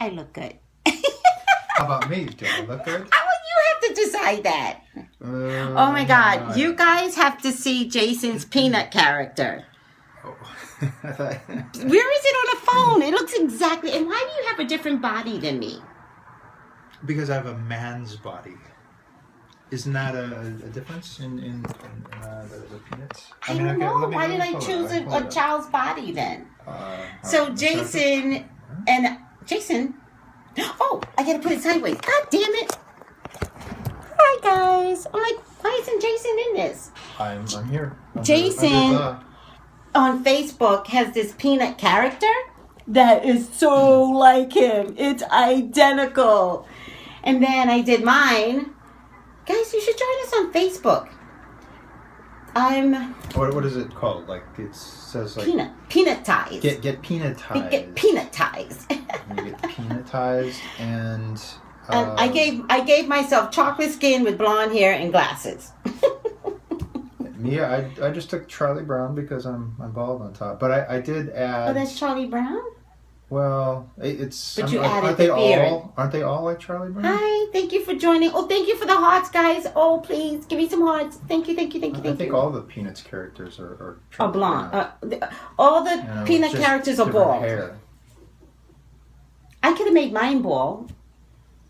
I look good. How about me? Do I look good? You have to decide that. Oh my God. You guys have to see Jason's peanut character. Oh. Where is it on a phone? It looks exactly... And why do you have a different body than me? Because I have a man's body. Isn't that a difference in the peanuts? I don't know. Why did I choose a child's body then? So Jason and... Jason... Oh, I gotta put it sideways. God damn it. Hi, guys. I'm like, why isn't Jason in this? I'm here. Jason on Facebook has this peanut character that is so like him. It's identical. And then I did mine. Guys, you should join us on Facebook. What is it called? Like it says like peanutized. Get peanutized. Get peanutized. You get peanutized and I gave myself chocolate skin with blonde hair and glasses. me, I just took Charlie Brown because I'm bald on top. But I did add. Oh, that's Charlie Brown? Well, it's. But you added the beard. Aren't they all like Charlie Brown? Hi, thank you for joining. Oh, thank you for the hearts, guys. Oh, please give me some hearts. Thank you. I think all the Peanuts characters are blonde. All the Peanut characters are bald. Hair. I could have made mine bald.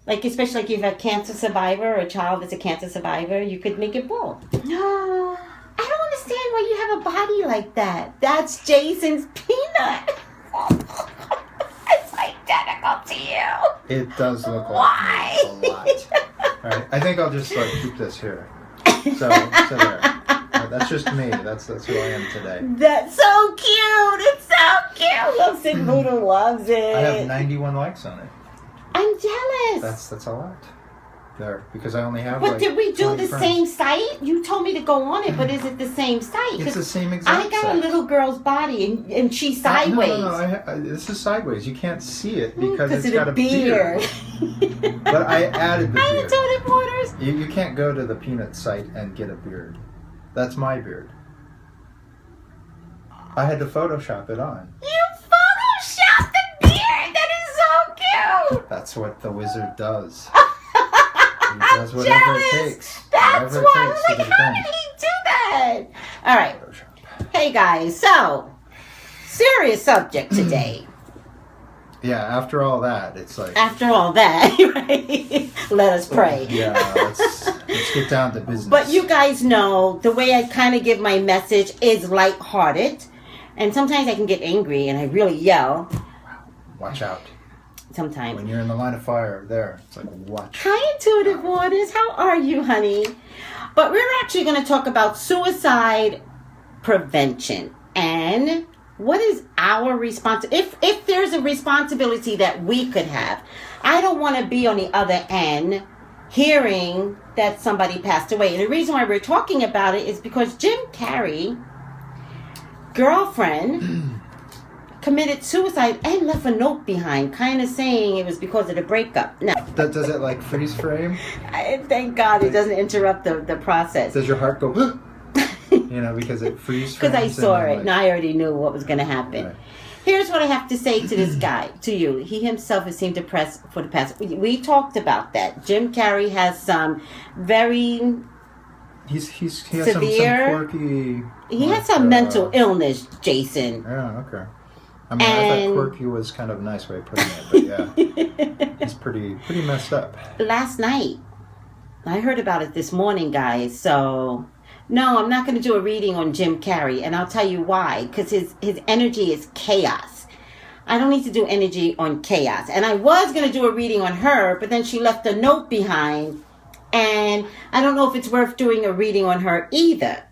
Like, especially like you've a cancer survivor or a child that's a cancer survivor, you could make it bald. No, I don't understand why you have a body like that. That's Jason's peanut. It's identical to you. It does look like me a lot. All right, I think I'll just keep this here. So there. That's just me. That's who I am today. That's so cute. It's so cute. Love Voodoo loves it. I have 91 likes on it. I'm jealous. That's a lot. There, because I only have. But did we do the friends. same site? You told me to go on it, but is it the same site? It's the same exact. I got a little girl's body, and she's sideways. No. This is sideways. You can't see it because it's of got a beard. But I added the beard. I told Waters. You can't go to the Peanut site and get a beard. That's my beard. I had to Photoshop it on. You Photoshopped the beard. That is so cute. That's what the wizard does. I'm whatever jealous. It takes. That's why I'm like, how did he do that? All right. Hey, guys. So, serious subject today. Yeah, after all that, it's like... After all that, right? Let us pray. Yeah, let's get down to business. But you guys know, the way I kind of give my message is lighthearted. And sometimes I can get angry and I really yell. Watch out. Sometimes. When you're in the line of fire, there, it's like, watch. Hi, Intuitive Waters. How are you, honey? But we're actually going to talk about suicide prevention and what is our responsibility. If there's a responsibility that we could have. I don't want to be on the other end hearing that somebody passed away. And the reason why we're talking about it is because Jim Carrey's girlfriend committed suicide and left a note behind, kind of saying it was because of the breakup. Now, does it like freeze frame? Thank God it doesn't interrupt the process. Does your heart go, because it freeze frames? Because I saw it and I already knew what was going to happen. Right. Here's what I have to say to this guy, to you. He himself has seemed depressed for the past... We talked about that. Jim Carrey has some very... He has severe... some quirky... He has some mental illness, Jason. Yeah, okay. I mean, I thought quirky was kind of a nice way of putting it, but yeah. He's pretty messed up. Last night, I heard about it this morning, guys, so... No, I'm not going to do a reading on Jim Carrey, and I'll tell you why. Because his energy is chaos. I don't need to do energy on chaos. And I was going to do a reading on her, but then she left a note behind, and I don't know if it's worth doing a reading on her either.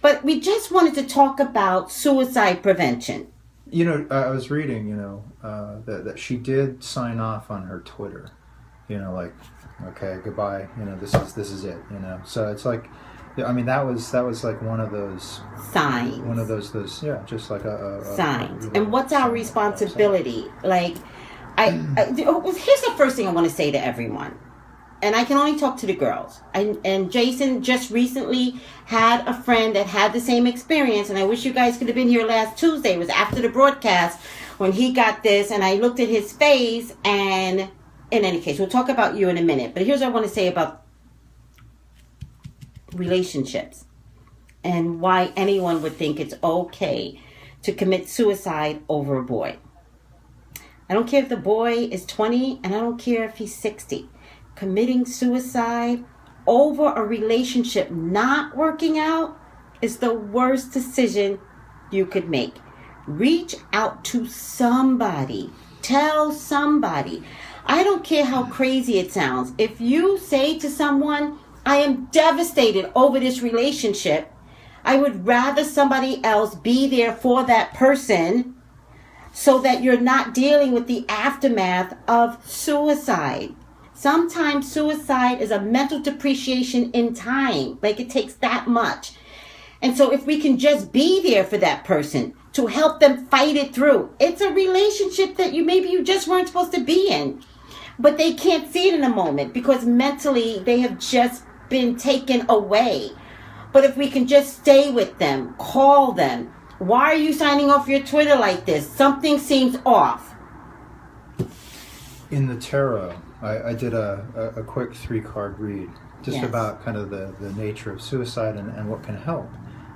But we just wanted to talk about suicide prevention. I was reading, that she did sign off on her Twitter. Like, okay, goodbye. This is it. So it's like, I mean, that was like one of those signs. One of those just like a signs. And what's our responsibility? Like, here's the first thing I want to say to everyone. And I can only talk to the girls. And Jason just recently had a friend that had the same experience. And I wish you guys could have been here last Tuesday. It was after the broadcast when he got this, and I looked at his face, and in any case, we'll talk about you in a minute. But here's what I want to say about relationships and why anyone would think it's okay to commit suicide over a boy. I don't care if the boy is 20, and I don't care if he's 60. Committing suicide over a relationship not working out is the worst decision you could make. Reach out to somebody. Tell somebody. I don't care how crazy it sounds. If you say to someone, I am devastated over this relationship, I would rather somebody else be there for that person so that you're not dealing with the aftermath of suicide. Sometimes suicide is a mental depreciation in time. Like, it takes that much. And so if we can just be there for that person to help them fight it through. It's a relationship that maybe you just weren't supposed to be in. But they can't see it in a moment because mentally they have just been taken away. But if we can just stay with them, call them. Why are you signing off your Twitter like this? Something seems off. In the tarot, I did a quick 3-card read just about kind of the nature of suicide and what can help.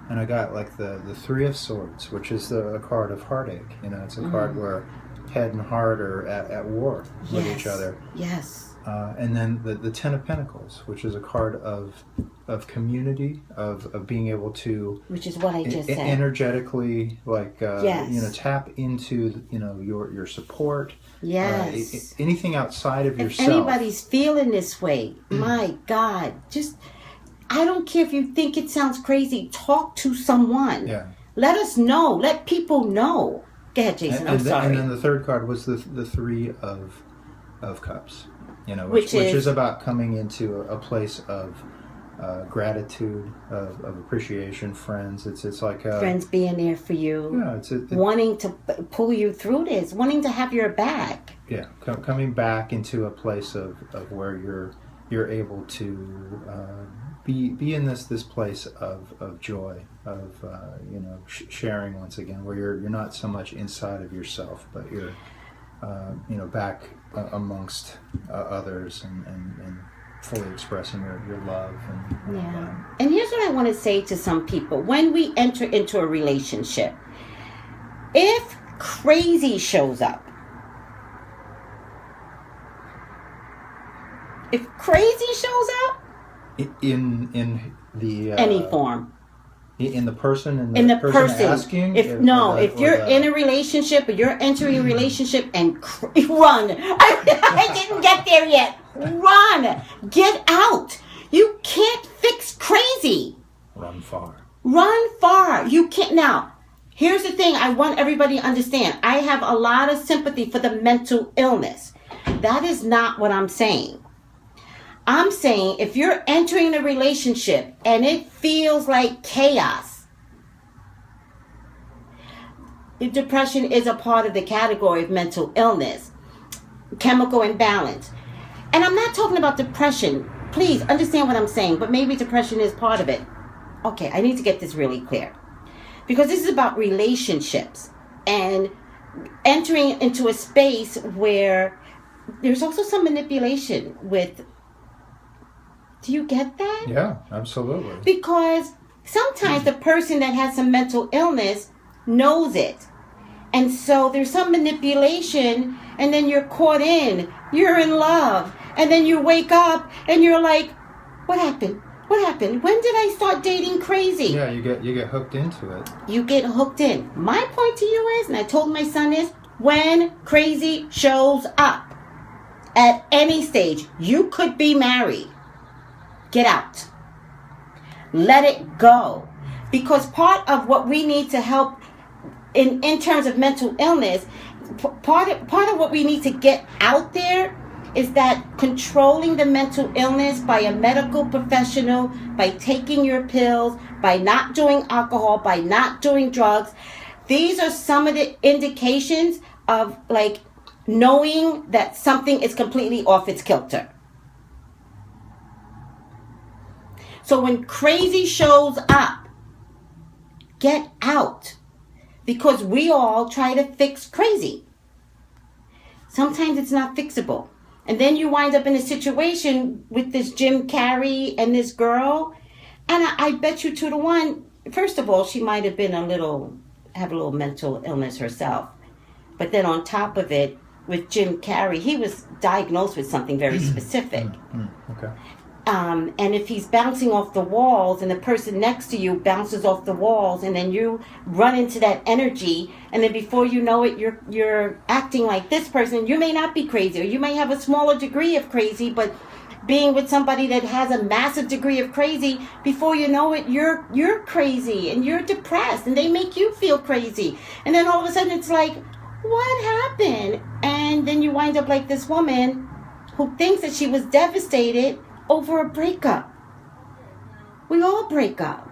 And I got like the 3 of Swords, which is a card of heartache. You know, it's a card where head and heart are at war with each other. Yes. And then the 10 of Pentacles, which is a card of community, of being able to, which is what I just said, energetically, like tap into your support. Yes. Anything outside of yourself. If anybody's feeling this way, my God, just, I don't care if you think it sounds crazy. Talk to someone. Yeah. Let us know. Let people know. Go ahead, Jason. I'm sorry. And then the 3rd card was the 3 of Cups. You know, which is about coming into a place of gratitude, of appreciation, friends. It's like friends being there for you. Yeah, it's wanting to pull you through this, wanting to have your back. Yeah, coming back into a place of where you're able to be in this place of joy, of sharing once again, where you're not so much inside of yourself, but you're back amongst others and fully expressing your love. And here's what I want to say to some people. When we enter into a relationship, if crazy shows up, in the any form, in the person, asking, if you're in a relationship or you're entering a relationship and run. I didn't get there yet. Run. Get out. You can't fix crazy. Run far. You can't. Now, here's the thing I want everybody to understand. I have a lot of sympathy for the mental illness. That is not what I'm saying. I'm saying if you're entering a relationship and it feels like chaos, depression is a part of the category of mental illness, chemical imbalance. And I'm not talking about depression. Please understand what I'm saying, but maybe depression is part of it. Okay, I need to get this really clear. Because this is about relationships and entering into a space where there's also some manipulation with. Do you get that? Yeah, absolutely. Because sometimes the person that has some mental illness knows it. And so there's some manipulation, and then you're caught in. You're in love. And then you wake up and you're like, what happened? What happened? When did I start dating crazy? Yeah, you get hooked into it. You get hooked in. My point to you is, and I told my son is, when crazy shows up at any stage, you could be married. Get out. Let it go. Because part of what we need to help in terms of mental illness, part of what we need to get out there is that controlling the mental illness by a medical professional, by taking your pills, by not doing alcohol, by not doing drugs. These are some of the indications of like knowing that something is completely off its kilter. So when crazy shows up, get out. because we all try to fix crazy. Sometimes it's not fixable. And then you wind up in a situation with this Jim Carrey and this girl. And I bet you 2 to 1, first of all, she might have been have a little mental illness herself. But then on top of it, with Jim Carrey, he was diagnosed with something very specific. Okay. And if he's bouncing off the walls and the person next to you bounces off the walls and then you run into that energy and then before you know it, you're acting like this person, you may not be crazy or you may have a smaller degree of crazy, but being with somebody that has a massive degree of crazy, before you know it, you're crazy and you're depressed and they make you feel crazy. And then all of a sudden it's like, what happened? And then you wind up like this woman who thinks that she was devastated over a breakup. We all break up.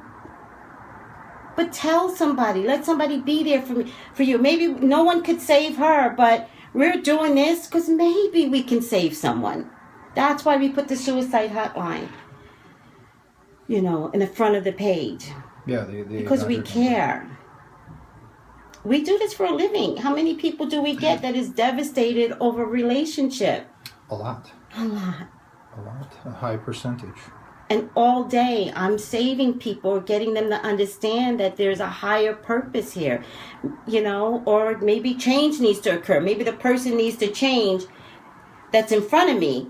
But tell somebody, let somebody be there for you. Maybe no one could save her, but we're doing this because maybe we can save someone. That's why we put the suicide hotline, in the front of the page. Yeah, because we care. We do this for a living. How many people do we get that is devastated over a relationship? A lot. A lot. A high percentage. And all day I'm saving people, getting them to understand that there's a higher purpose here, or maybe change needs to occur. Maybe the person needs to change that's in front of me.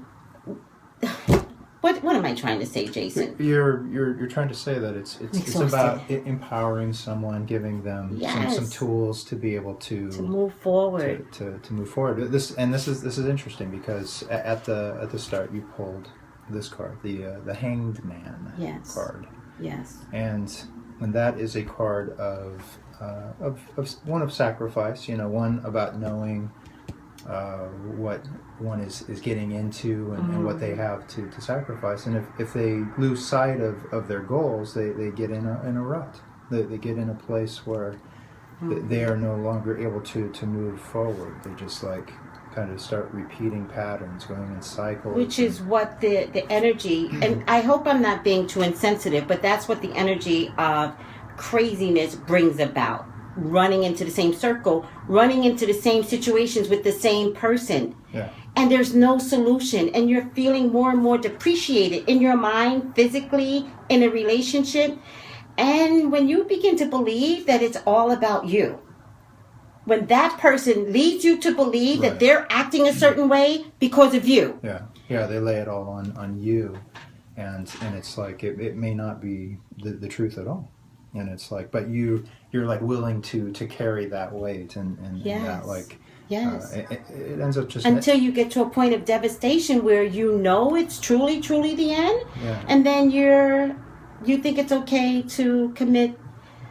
What am I trying to say, Jason? You're trying to say that it's about empowering someone, giving them some tools to be able to move forward. To move forward. This is interesting because at the start you pulled this card, the Hanged Man card. Yes. And that is a card of one of sacrifice. One about knowing what one is getting into and what they have to sacrifice, and if they lose sight of their goals, they get in a rut. They get in a place where they are no longer able to move forward. They just kind of start repeating patterns, going in cycles. Which is what the energy, and I hope I'm not being too insensitive, but that's what the energy of craziness brings about. Running into the same circle, running into the same situations with the same person. Yeah. And there's no solution. And you're feeling more and more depreciated in your mind, physically, in a relationship. And when you begin to believe that it's all about you, when that person leads you to believe that they're acting a certain way because of you. Yeah, they lay it all on you. And it's like it may not be the truth at all. And it's like, but you're willing to carry that weight and that yes. It ends up just until you get to a point of devastation where it's truly the end, and then you think it's okay to commit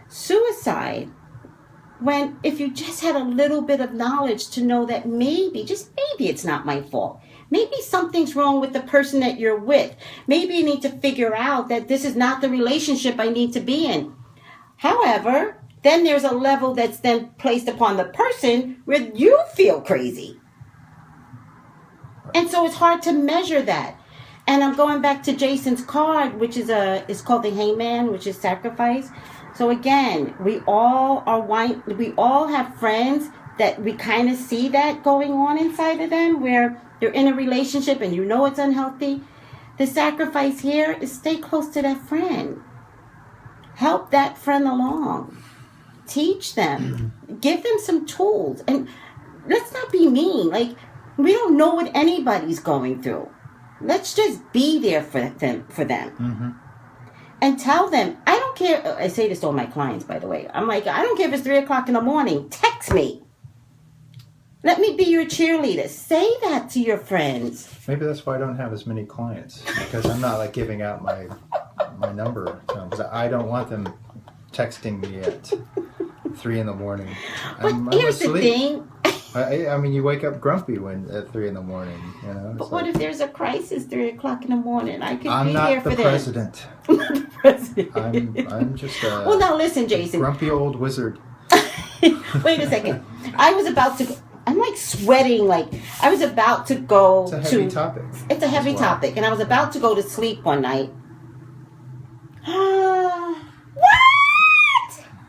suicide. When if you just had a little bit of knowledge to know that maybe it's not my fault. Maybe something's wrong with the person that you're with. Maybe you need to figure out that this is not the relationship I need to be in. However, then there's a level that's then placed upon the person where you feel crazy. And so it's hard to measure that. And I'm going back to Jason's card, which is called the Hangman, which is sacrifice. So again, we all have friends that we kind of see that going on inside of them, where they're in a relationship and it's unhealthy. The sacrifice here is stay close to that friend. Help that friend along. Teach them. Give them some tools. And let's not be mean. We don't know what anybody's going through. Let's just be there for them. Mm-hmm. And tell them, I don't care. I say this to all my clients, by the way. I'm like, I don't care if it's 3 o'clock in the morning. Text me. Let me be your cheerleader. Say that to your friends. Maybe that's why I don't have as many clients. Because I'm not giving out my number. Because I don't want them texting me at 3 in the morning. But here's the thing. I mean, you wake up grumpy at 3 in the morning, But what if there's a crisis 3 o'clock in the morning? I could I'm be not there for the them. president. I'm not the president. I'm just a well, now listen, Jason. grumpy old wizard. Wait a second. I was about to. I'm sweating. I was about to go. It's a heavy topic. It's a heavy topic, and I was about to go to sleep one night. What?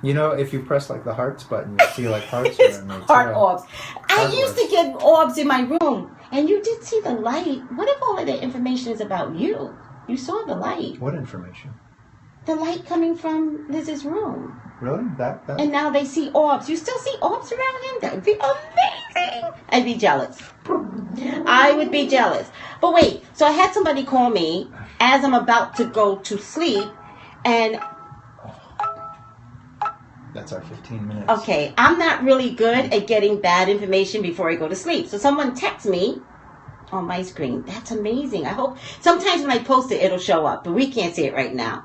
You know, if you press like the hearts button, you see like hearts are in there. Heart orbs. I Heart used to get orbs in my room. And you did see the light. What if all of the information is about you? You saw the light. What information? The light coming from Liz's room. Really? That? And now they see orbs. You still see orbs around him? That would be amazing. I'd be jealous. I would be jealous. But wait, so I had somebody call me as I'm about to go to sleep, and that's our 15 minutes. okay, I'm not really good at getting bad information before I go to sleep. So someone texts me on my screen. That's amazing. I hope sometimes when I post it, it'll show up, but we can't see it right now.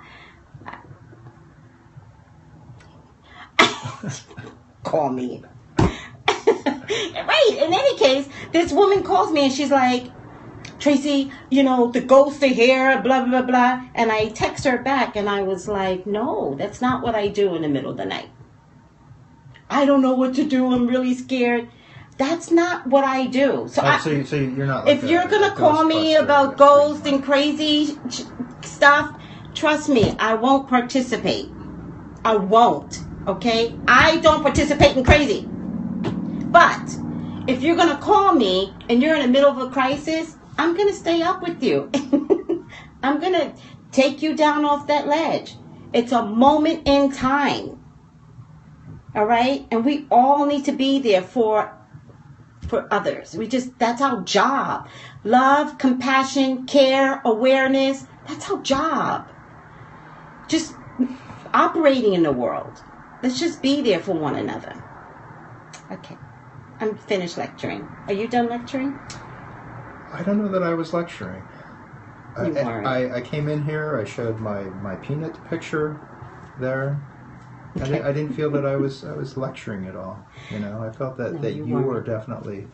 Call me. Right, in any case, this woman calls me and she's like, Tracey, you know, the ghosts are here, blah, blah, blah. And I text her back and I was like, no, that's not what I do in the middle of the night. I don't know what to do. I'm really scared. That's not what I do. So, so you're not. Like if you're going to call me about ghosts and crazy stuff, trust me, I won't participate. I won't. Okay? I don't participate in crazy. But if you're going to call me and you're in the middle of a crisis, I'm going to stay up with you. I'm going to take you down off that ledge. It's a moment in time. All right? And we all need to be there for others. That's our job. Love, compassion, care, awareness. That's our job. Just operating in the world. Let's just be there for one another. Okay. I'm finished lecturing. Are you done lecturing? I don't know that I was lecturing. You weren't. I came in here, I showed my peanut picture there. Okay. I didn't feel that I was lecturing at all. You know, I felt that, No, you were definitely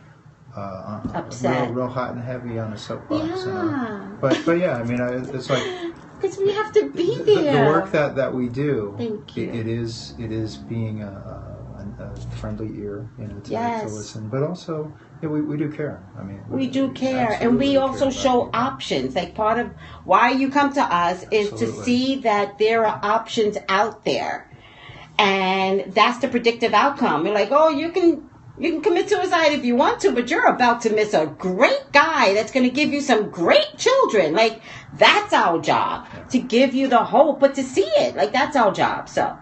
upset. real hot and heavy on a soapbox. Yeah. You know? But yeah, I mean, it's like because we have to be there. The work that we do. Thank you. It is being a friendly ear, you know, to listen. But also, yeah, we do care. I mean, we do care, and we also show options. Like part of why you come to us is to see that there are options out there. And that's the predictive outcome. You're like, oh, you can commit suicide if you want to, but you're about to miss a great guy that's going to give you some great children. Like, that's our job, to give you the hope, but to see it. Like, that's our job. So.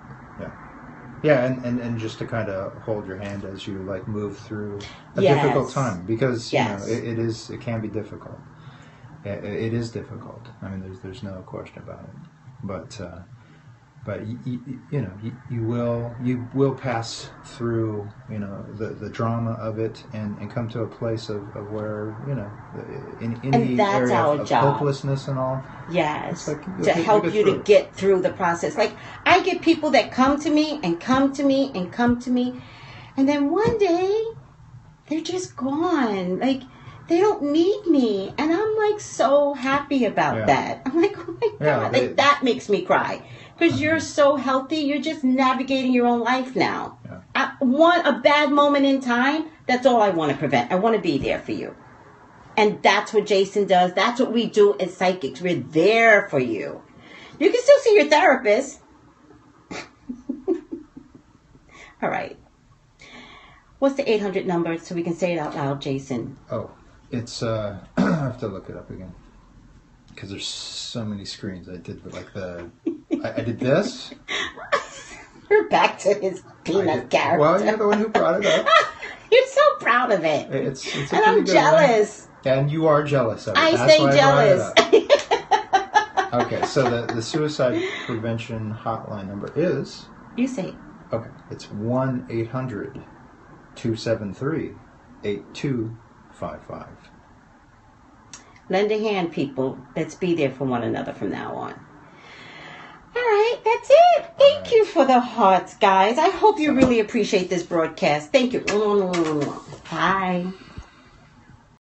Yeah, and just to kind of hold your hand as you like move through a difficult time, because you know it can be difficult. It is difficult. I mean, there's no question about it. But you will pass through, you know, the drama of it and come to a place of where, you know, in the area of hopelessness and all. Yes, like to help you to get through the process. Like, I get people that come to me and come to me and come to me, and then one day they're just gone. Like, they don't need me, and I'm like so happy about that. I'm like, oh my God, like that makes me cry. Because you're so healthy, you're just navigating your own life now. Yeah. A bad moment in time, that's all I want to prevent. I want to be there for you. And that's what Jason does. That's what we do as psychics. We're there for you. You can still see your therapist. All right. What's the 800 number so we can say it out loud, Jason? Oh, it's, I have to look it up again. Because there's so many screens. I did I did this. We're back to his peanut character. Well, you're the one who brought it up. You're so proud of it. It's and I'm jealous. One. And you are jealous of it. I That's stay why jealous. Okay, so the suicide prevention hotline number is... You say it. Okay, it's 1-800-273-8255. Lend a hand, people. Let's be there for one another from now on. All right, that's it. Thank you for the hearts, guys. I hope you really appreciate this broadcast. Thank you. Bye.